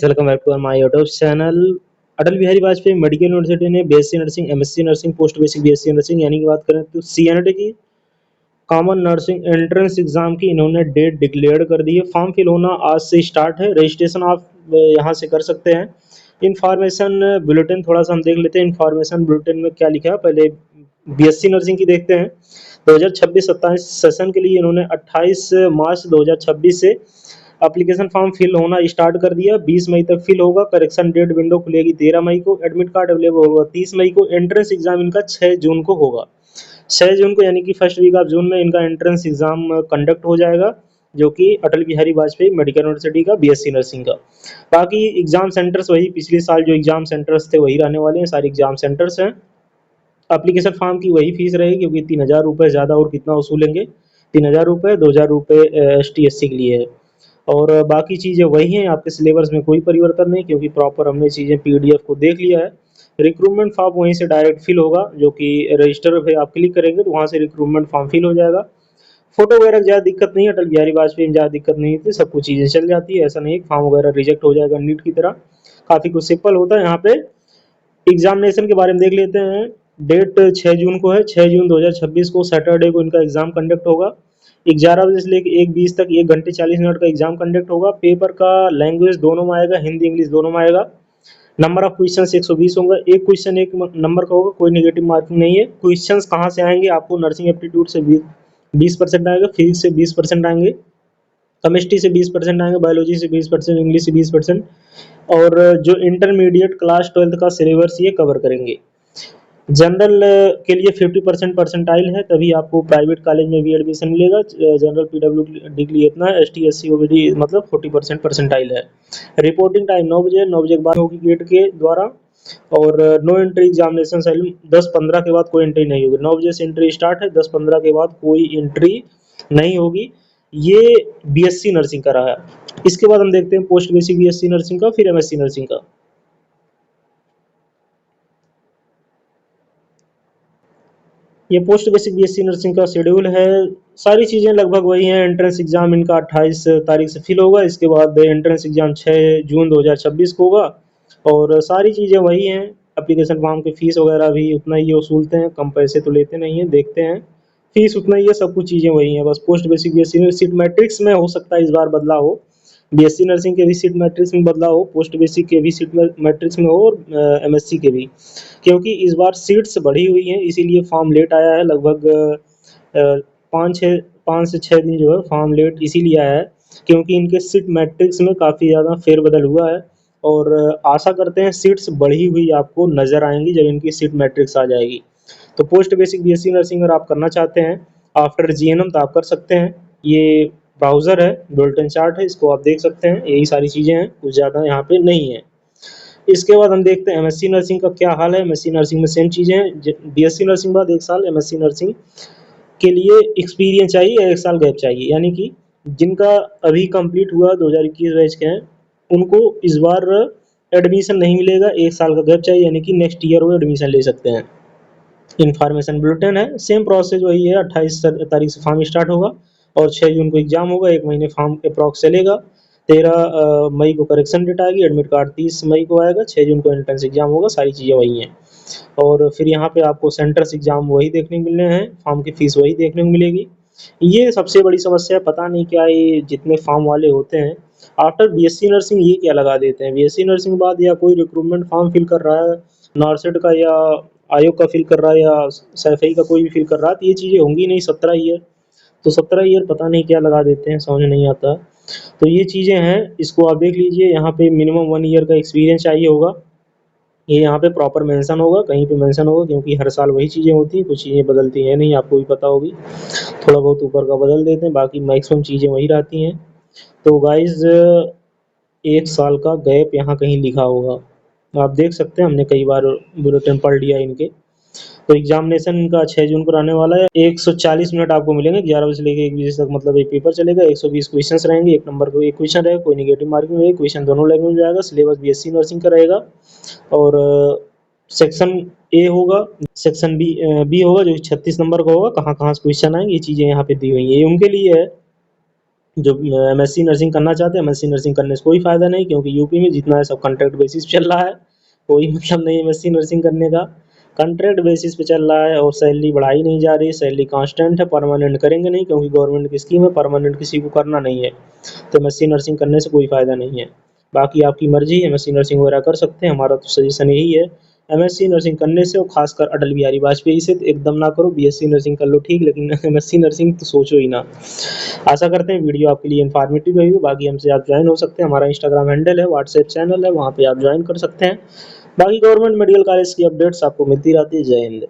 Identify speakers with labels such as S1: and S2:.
S1: Guys, welcome back to my YouTube channel. Atal Bihari Vajpayee medical university ने BSc nursing, MSc nursing, post basic BSc nursing यानी कि बात करें तो सीएनटी की कॉमन नर्सिंग एंट्रेंस एग्जाम की इन्होंने डेट डिक्लेयर कर दी है। फॉर्म फिल होना आज से स्टार्ट है। रजिस्ट्रेशन आप यहाँ से कर सकते हैं। इन्फॉर्मेशन बुलेटिन थोड़ा सा हम देख लेते हैं। इन्फॉर्मेशन बुलेटिन में क्या लिखा है, पहले बीएससी नर्सिंग की देखते हैं। 2026-27 सेशन के लिए इन्होंने 28 मार्च 2026 से एप्लीकेशन फॉर्म फिल होना स्टार्ट कर दिया। 20 मई तक फिल होगा। करेक्शन डेट विंडो खुलेगी 13 मई को। एडमिट कार्ड अवेलेबल होगा 30 मई को। एंट्रेंस एग्जाम इनका 6 जून को होगा। 6 जून को यानी कि फर्स्ट वीक ऑफ जून में इनका एंट्रेंस एग्जाम कंडक्ट हो जाएगा, जो कि अटल बिहारी वाजपेयी मेडिकल यूनिवर्सिटी का बीएससी नर्सिंग का। बाकी एग्जाम सेंटर्स वही पिछले साल जो एग्जाम सेंटर्स थे वही रहने वाले हैं। सारे एग्जाम सेंटर्स हैं। एप्लीकेशन फॉर्म की वही फीस रहेगी, क्योंकि 3000 रुपये ज़्यादा और कितना वसूलेंगे। 3000 रुपये, 2000 रुपये ST SC के लिए है। और बाकी चीज़ें वही हैं। आपके सिलेबस में कोई परिवर्तन नहीं, क्योंकि प्रॉपर हमने चीज़ें PDF को देख लिया है। रिक्रूटमेंट फॉर्म वहीं से डायरेक्ट फिल होगा, जो कि रजिस्टर पे आप क्लिक करेंगे तो वहाँ से रिक्रूटमेंट फॉर्म फिल हो जाएगा। फोटो वगैरह की ज़्यादा दिक्कत नहीं है। अटल बिहारी वाजपेयी में ज़्यादा दिक्कत नहीं थी, सब कुछ चीज़ें चल जाती है। ऐसा नहीं फॉर्म वगैरह रिजेक्ट हो जाएगा नीट की तरह। काफ़ी कुछ सिंपल होता है। यहाँ पे एग्जामिनेशन के बारे में देख लेते हैं। डेट 6 जून को है। 6 जून 2026 को सैटरडे को इनका एग्जाम कंडक्ट होगा। 11 बजे से लेकर 1:20 तक 1 घंटे 40 मिनट का एग्जाम कंडक्ट होगा। पेपर का लैंग्वेज दोनों में आएगा, हिंदी इंग्लिश दोनों में आएगा। नंबर ऑफ क्वेश्चन 120 होंगे। एक क्वेश्चन एक नंबर का होगा, कोई नेगेटिव मार्किंग नहीं है। क्वेश्चन कहाँ से आएंगे, आपको नर्सिंग एप्टीट्यूड से 20% आएगा, फिजिक्स से 20% आएंगे, केमिस्ट्री से 20% आएंगे, बायोलॉजी से 20%, इंग्लिश से 20%। और जो इंटरमीडिएट क्लास 12 का सिलेबस ये कवर करेंगे। जनरल के लिए 50% परसेंटाइल है, तभी आपको प्राइवेट कॉलेज में भी एडमिशन मिलेगा। जनरल PWD के लिए इतना है। ST SC OBD मतलब 40% परसेंटाइल है। रिपोर्टिंग टाइम 9 बजे, 9 बजे के बाद होगी गेट के द्वारा। और नो एंट्री एग्जामिनेशन सेल 10:15 के बाद कोई एंट्री नहीं होगी। 9 बजे से एंट्री स्टार्ट है, 10:15 के बाद कोई एंट्री नहीं होगी। ये BSc नर्सिंग का रहा है। इसके बाद हम देखते हैं पोस्ट बेसिक BSc नर्सिंग का, फिर MSc नर्सिंग का। ये पोस्ट बेसिक BSc नर्सिंग का शेड्यूल है। सारी चीज़ें लगभग वही हैं। एंट्रेंस एग्जाम इनका 28 तारीख से फिल होगा। इसके बाद एंट्रेंस एग्जाम 6 जून 2026 को होगा। और सारी चीज़ें वही हैं। एप्लीकेशन फॉर्म की फीस वगैरह भी उतना ही वसूलते हैं, कम पैसे तो लेते नहीं हैं। देखते हैं, फीस उतना ही है, सब कुछ चीज़ें वही हैं। बस post basic BSc seat matrix में हो सकता है इस बार बदलाव हो। BSc नर्सिंग के भी सीट मैट्रिक्स में बदलाव हो, पोस्ट बेसिक के भी सीट मैट्रिक्स में हो, और MSc के भी। क्योंकि इस बार सीट्स बढ़ी हुई हैं, इसीलिए फॉर्म लेट आया है। लगभग 5 से 6 दिन जो है फॉर्म लेट इसीलिए आया है, क्योंकि इनके सीट मैट्रिक्स में काफ़ी ज़्यादा फेरबदल हुआ है। और आशा करते हैं सीट्स बढ़ी हुई आपको नज़र आएंगी जब इनकी सीट मैट्रिक्स आ जाएगी। तो पोस्ट बेसिक BSc नर्सिंग अगर आप करना चाहते हैं आफ्टर GNM तो आप कर सकते हैं। ये ब्राउज़र है, बुलेटिन चार्ट है, इसको आप देख सकते हैं। यही सारी चीज़ें हैं, कुछ ज़्यादा यहाँ पे नहीं है। इसके बाद हम देखते हैं MSc नर्सिंग का क्या हाल है। MSc नर्सिंग में सेम चीज़ें हैं। BSc नर्सिंग बाद 1 साल MSc नर्सिंग के लिए एक्सपीरियंस चाहिए, 1 साल गैप चाहिए। यानी कि जिनका अभी कंप्लीट हुआ 2021 बैच के हैं, उनको इस बार एडमिशन नहीं मिलेगा। 1 साल का गैप चाहिए, यानी कि नेक्स्ट ईयर वो एडमिशन ले सकते हैं। इन्फॉर्मेशन बुलेटिन है, सेम प्रोसेस वही है। 28 तारीख से फॉर्म स्टार्ट होगा और 6 जून को एग्जाम होगा। 1 महीने फॉर्म अप्रॉक्स चलेगा। 13 मई को करेक्शन डेट आएगी। एडमिट कार्ड 30 मई को आएगा। 6 जून को एंट्रेंस एग्जाम होगा। सारी चीज़ें वही हैं। और फिर यहाँ पे आपको सेंटर्स एग्जाम वही देखने को मिलने हैं, फॉर्म की फीस वही देखने को मिलेगी। ये सबसे बड़ी समस्या है, पता नहीं क्या ये जितने फॉर्म वाले होते हैं आफ्टर BSc नर्सिंग ये क्या लगा देते हैं। BSc नर्सिंग बाद या कोई रिक्रूटमेंट फॉर्म फिल कर रहा है, नार्सेड का या आयोग का फिल कर रहा है, या SFI का कोई भी फिल कर रहा है, तो ये चीज़ें होंगी नहीं 17 ईयर। तो 17 ईयर पता नहीं क्या लगा देते हैं, समझ नहीं आता। तो ये चीज़ें हैं, इसको आप देख लीजिए। यहाँ पे मिनिमम 1 ईयर का एक्सपीरियंस चाहिए होगा। ये यहाँ पे प्रॉपर मेंशन होगा, कहीं पे मेंशन होगा, क्योंकि हर साल वही चीज़ें होती हैं, कुछ चीज़ें बदलती हैं नहीं, आपको भी पता होगी। थोड़ा बहुत ऊपर का बदल देते हैं, बाकी मैक्सिमम चीज़ें वही रहती हैं। तो गाइज़ 1 साल का गैप यहाँ कहीं लिखा होगा, आप देख सकते हैं। हमने कई बार बुलेटिन पढ़ लिया इनके। तो एग्जामिनेशन इनका 6 जून को रहने वाला है। 140 मिनट आपको मिलेंगे। 11 बजे से लेकर 1 बजे तक, मतलब एक पेपर चलेगा। 120 क्वेश्चंस रहेंगे। 1 नंबर को 1 क्वेश्चन रहेगा, कोई नेगेटिव मार्किंग रहेगी। क्वेश्चन दोनों लैंग्वेज में आएगा। सिलेबस BSc नर्सिंग का रहेगा। और सेक्शन ए होगा, सेक्शन बी होगा, जो 36 नंबर का होगा। कहाँ कहाँ से क्वेश्चन आएंगे ये चीज़ें यहाँ पे दी हुई हैं, ये उनके लिए है जो एमएससी नर्सिंग करना चाहते हैं, एमएससी नर्सिंग करने से कोई फ़ायदा नहीं, क्योंकि यूपी में जितना है सब कॉन्ट्रैक्ट बेसिस पे चल रहा है। कोई मतलब नहीं एमएससी नर्सिंग करने का, कॉन्ट्रैक्ट बेसिस पे चल रहा है और सैलरी बढ़ाई नहीं जा रही, सैलरी कांस्टेंट है, परमानेंट करेंगे नहीं क्योंकि गवर्नमेंट की स्कीम है, परमानेंट किसी को करना नहीं है। तो एमएससी नर्सिंग करने से कोई फ़ायदा नहीं है। बाकी आपकी मर्ज़ी है, एमएससी नर्सिंग वगैरह कर सकते हैं, हमारा तो सजेशन यही है। एमएससी नर्सिंग करने से और खासकर अटल बिहारी वाजपेयी से तो एकदम ना करो, बीएससी नर्सिंग कर लो ठीक, लेकिन एमएससी नर्सिंग तो सोचो ही ना। आशा करते हैं वीडियो आपके लिए इन्फॉर्मेटिव रही हो। बाकी हमसे आप ज्वाइन हो सकते हैं, हमारा इंस्टाग्राम हैंडल है, व्हाट्सएप चैनल है, वहाँ पे आप ज्वाइन कर सकते हैं। बाकी गवर्नमेंट मेडिकल कॉलेज की अपडेट्स आपको मिलती रहती है। जय हिंद।